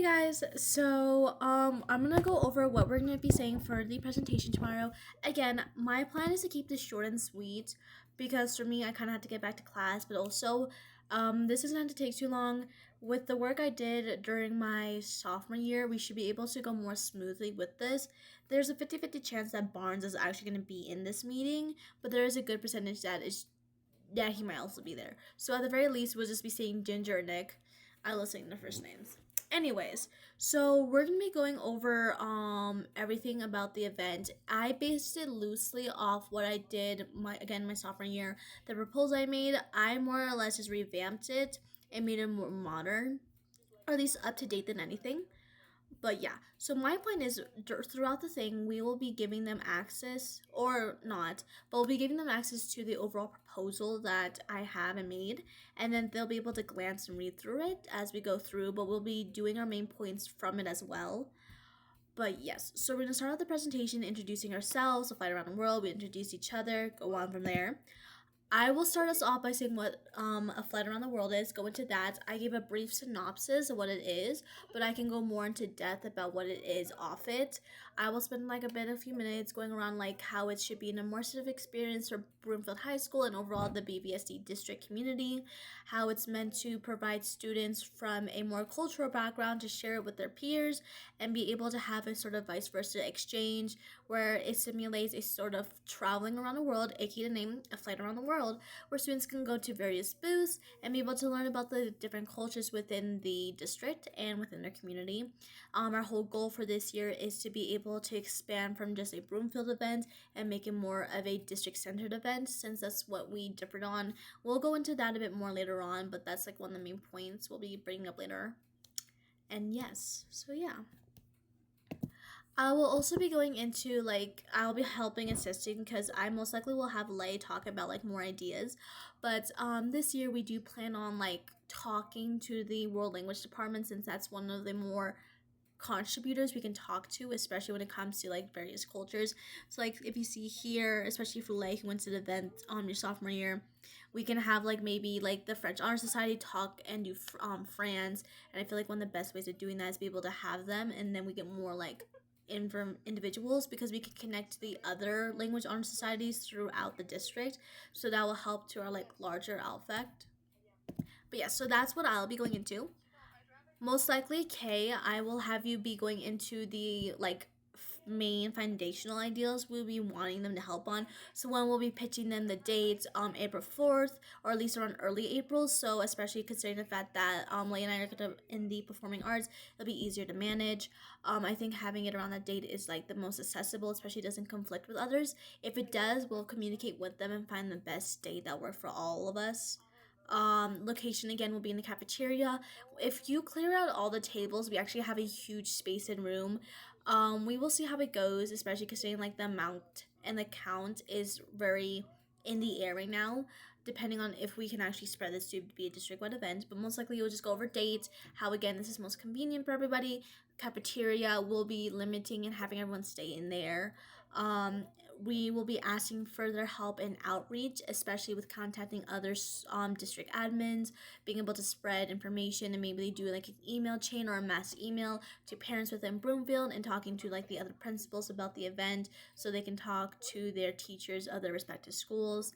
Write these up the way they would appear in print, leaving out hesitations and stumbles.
Hey guys, so I'm gonna go over what we're gonna be saying for the presentation tomorrow. Again, my plan is to keep this short and sweet because for me, I kind of had to get back to class, but also, this isn't going to take too long. With the work I did during my sophomore year, we should be able to go more smoothly with this. There's a 50-50 chance that Barnes is actually going to be in this meeting, but there is a good percentage that is, yeah, he might also be there. So at the very least, we'll just be saying Ginger and Nick. I love saying their first names. Anyways, so we're gonna be going over everything about the event. I based it loosely off what I did my sophomore year. The proposal I made, I more or less just revamped it and made it more modern, or at least up to date than anything. But yeah, so my plan is throughout the thing, we will be giving them access, or not, but we'll be giving them access to the overall proposal that I have and made, and then they'll be able to glance and read through it as we go through, but we'll be doing our main points from it as well. But yes, so we're going to start out the presentation introducing ourselves, a flight around the world, we introduce each other, go on from there. I will start us off by saying what a flight around the world is. Go into that. I gave a brief synopsis of what it is, but I can go more into depth about what it is off it. I will spend like a few minutes going around like how it should be an immersive experience for Broomfield High School and overall the BVSD district community, how it's meant to provide students from a more cultural background to share it with their peers and be able to have a sort of vice versa exchange where it simulates a sort of traveling around the world, aka the name, a flight around the world, where students can go to various booths and be able to learn about the different cultures within the district and within their community. Our whole goal for this year is to be able to expand from just a Broomfield event and make it more of a district-centered event, since that's what we differed on. We'll go into that a bit more later on, but that's like one of the main points we'll be bringing up later. And yes, so yeah. I will also be going into like I'll be helping assisting because I most likely will have Lay talk about like more ideas. But this year we do plan on like talking to the world language department, since that's one of the more contributors we can talk to, especially when it comes to like various cultures. So like if you see here, especially for Lay who went to the event your sophomore year, we can have like maybe like the French Honor Society talk and do France. And I feel like one of the best ways of doing that is be able to have them, and then we get more like from individuals, because we can connect to the other language honor societies throughout the district, so that will help to our like larger effect. But yeah, so that's what I'll be going into. Most likely, Kay, I will have you be going into the like main foundational ideals we'll be wanting them to help on. So when we'll be pitching them the dates, April 4th, or at least around early April. So especially considering the fact that Lay and I are gonna in the performing arts, it'll be easier to manage. I think having it around that date is like the most accessible, especially doesn't conflict with others. If it does, we'll communicate with them and find the best date that works for all of us. Location again will be in the cafeteria. If you clear out all the tables, we actually have a huge space and room. We will see how it goes, especially considering like the amount and the count is very in the air right now, depending on if we can actually spread this to be a district-wide event. But most likely we'll just go over dates, how again this is most convenient for everybody. Cafeteria will be limiting and having everyone stay in there. Um, we will be asking for their help in outreach, especially with contacting other district admins, being able to spread information, and maybe do like an email chain or a mass email to parents within Broomfield and talking to like the other principals about the event so they can talk to their teachers of their respective schools.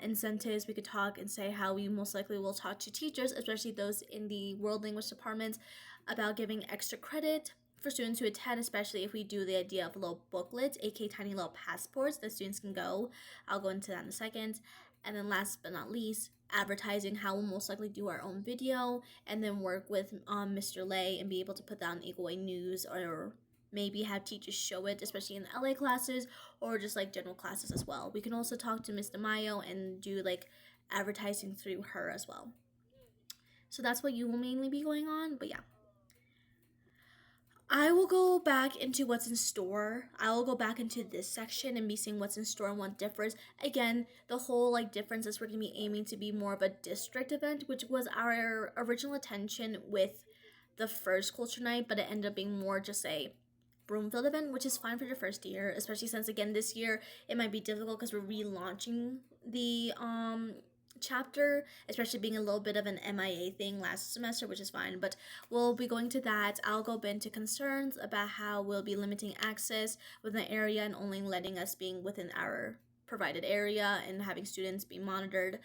Incentives, we could talk and say how we most likely will talk to teachers, especially those in the world language departments, about giving extra credit for students who attend, especially if we do the idea of little booklets, aka tiny little passports that students can go. I'll go into that in a second. And then last but not least, advertising, how we'll most likely do our own video and then work with Mr. Lay and be able to put that on Eagle Way News, or maybe have teachers show it, especially in the LA classes or just like general classes as well. We can also talk to Miss DeMayo and do like advertising through her as well. So that's what you will mainly be going on, but yeah. I will go back into what's in store. I will go back into this section and be seeing what's in store and what differs. Again, the whole like difference is we're gonna be aiming to be more of a district event, which was our original intention with the first culture night, but it ended up being more just a Broomfield event, which is fine for your first year, especially since again this year it might be difficult because we're relaunching the chapter, especially being a little bit of an MIA thing last semester, which is fine. But we'll be going to that. I'll go into concerns about how we'll be limiting access within the area and only letting us being within our provided area and having students be monitored.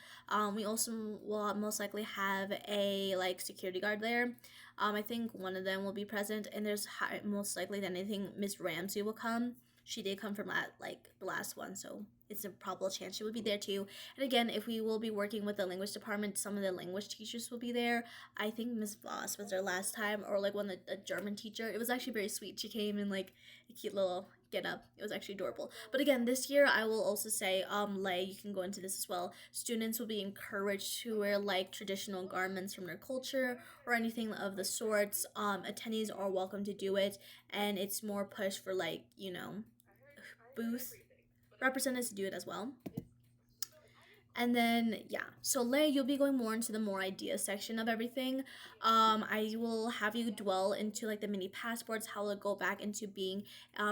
We also will most likely have a like security guard there. I think one of them will be present, and there's most likely than anything Miss Ramsey will come. She did come from like the last one, so it's a probable chance she would be there too. And again, if we will be working with the language department, some of the language teachers will be there. I think Miss Voss was there last time, or like one of the German teacher. It was actually very sweet. She came in like a cute little get up. It was actually adorable. But again, this year I will also say, Lay, you can go into this as well. Students will be encouraged to wear like traditional garments from their culture or anything of the sorts. Attendees are welcome to do it, and it's more push for like, booth representatives to do it as well. And then yeah, so Lay, you'll be going more into the more idea section of everything. I will have you dwell into like the mini passports, how it'll go back into being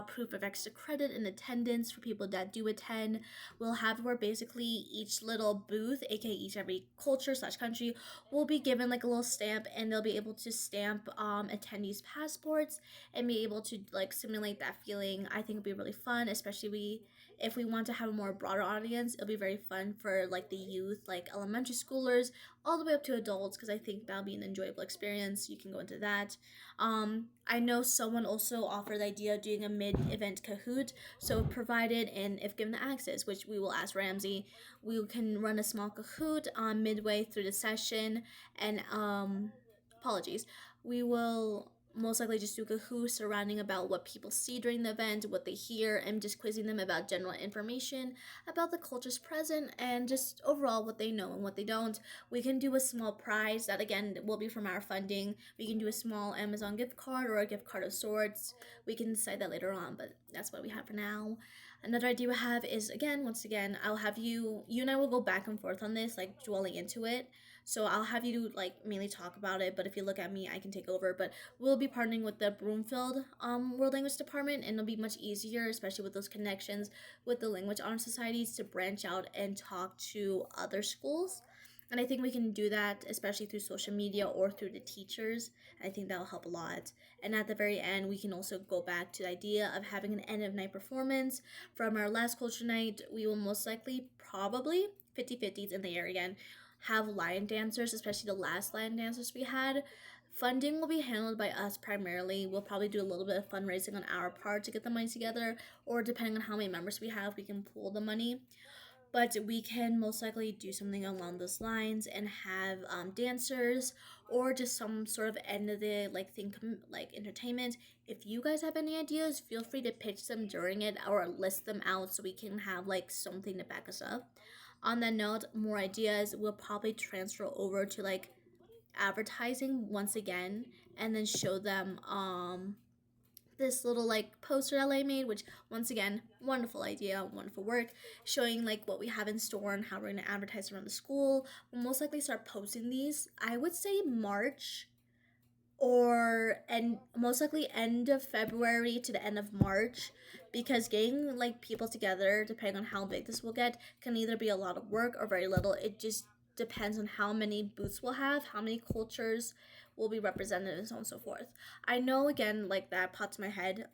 proof of extra credit and attendance for people that do attend. We'll have where basically each little booth, aka each every culture slash country, will be given like a little stamp, and they'll be able to stamp attendees' passports and be able to like simulate that feeling. I think it'll be really fun, especially if we want to have a more broader audience. It'll be very fun for like the youth, like elementary schoolers all the way up to adults, because I think that'll be an enjoyable experience. You can go into that. I know someone also offered the idea of doing a mid-event Kahoot, so provided and if given the access, which we will ask Ramsey, we can run a small Kahoot midway through the session. And apologies, we will most likely just do Kahoot surrounding about what people see during the event, what they hear, and just quizzing them about general information about the cultures present and just overall what they know and what they don't. We can do a small prize that again will be from our funding. We can do a small Amazon gift card or a gift card of sorts. We can decide that later on, but that's what we have for now. Another idea we have is once again, I'll have you and I will go back and forth on this, like dwelling into it. So I'll have you like mainly talk about it, but if you look at me, I can take over. But we'll be partnering with the Broomfield World Language Department, and it'll be much easier, especially with those connections with the Language Honor Societies, to branch out and talk to other schools. And I think we can do that, especially through social media or through the teachers. I think that'll help a lot. And at the very end, we can also go back to the idea of having an end of night performance. From our last culture night, we will most likely, probably, 50-50s in the air again, have lion dancers, especially the last lion dancers we had. Funding will be handled by us primarily. We'll probably do a little bit of fundraising on our part to get the money together, or depending on how many members we have, we can pool the money. But we can most likely do something along those lines and have dancers or just some sort of end of the like entertainment. If you guys have any ideas, feel free to pitch them during it or list them out so we can have like something to back us up. On that note, more ideas will probably transfer over to like advertising once again, and then show them this little like poster that I made, which once again, wonderful idea, wonderful work, showing like what we have in store and how we're gonna advertise around the school. We'll most likely start posting these, I would say March, or and most likely end of February to the end of March, because getting like people together, depending on how big this will get, can either be a lot of work or very little. It just depends on how many booths we'll have, how many cultures will be represented, and so on and so forth. I know again, like that pops my head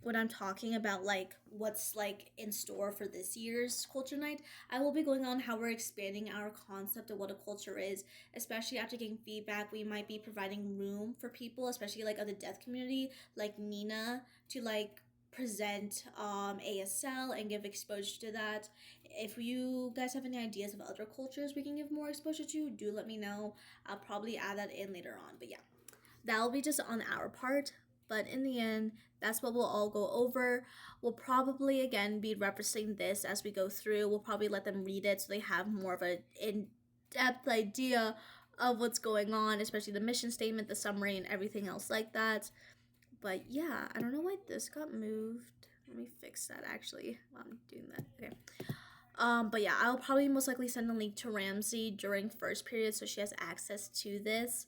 when I'm talking about like what's like in store for this year's culture night. I will be going on how we're expanding our concept of what a culture is, especially after getting feedback. We might be providing room for people, especially like of the deaf community, like Nina, to like present ASL and give exposure to that. If you guys have any ideas of other cultures we can give more exposure to, do let me know. I'll probably add that in later on. But yeah, that'll be just on our part. But in the end, that's what we'll all go over. We'll probably again be referencing this as we go through. We'll probably let them read it so they have more of an in-depth idea of what's going on, especially the mission statement, the summary, and everything else like that. But yeah, I don't know why this got moved. Let me fix that actually while I'm doing that. Okay. But yeah, I'll probably most likely send a link to Ramsey during first period so she has access to this.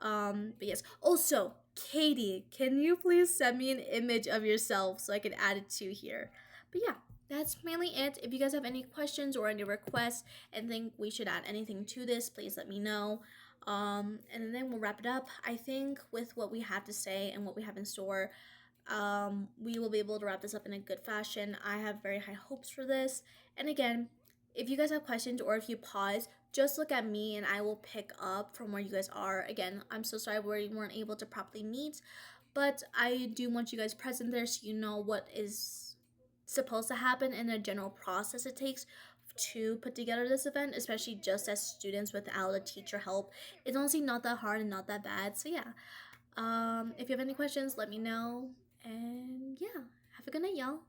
But yes. Also, Katie, can you please send me an image of yourself so I can add it to here? But yeah, that's mainly it. If you guys have any questions or any requests and think we should add anything to this, please let me know. And then we'll wrap it up. I think with what we have to say and what we have in store, we will be able to wrap this up in a good fashion. I have very high hopes for this. And again, if you guys have questions or if you pause, just look at me and I will pick up from where you guys are. Again, I'm so sorry we weren't able to properly meet, but I do want you guys present there so you know what is supposed to happen and the general process it takes to put together this event, especially just as students without a teacher help. It's honestly not that hard and not that bad. So yeah. If you have any questions, let me know. And yeah, have a good night, y'all.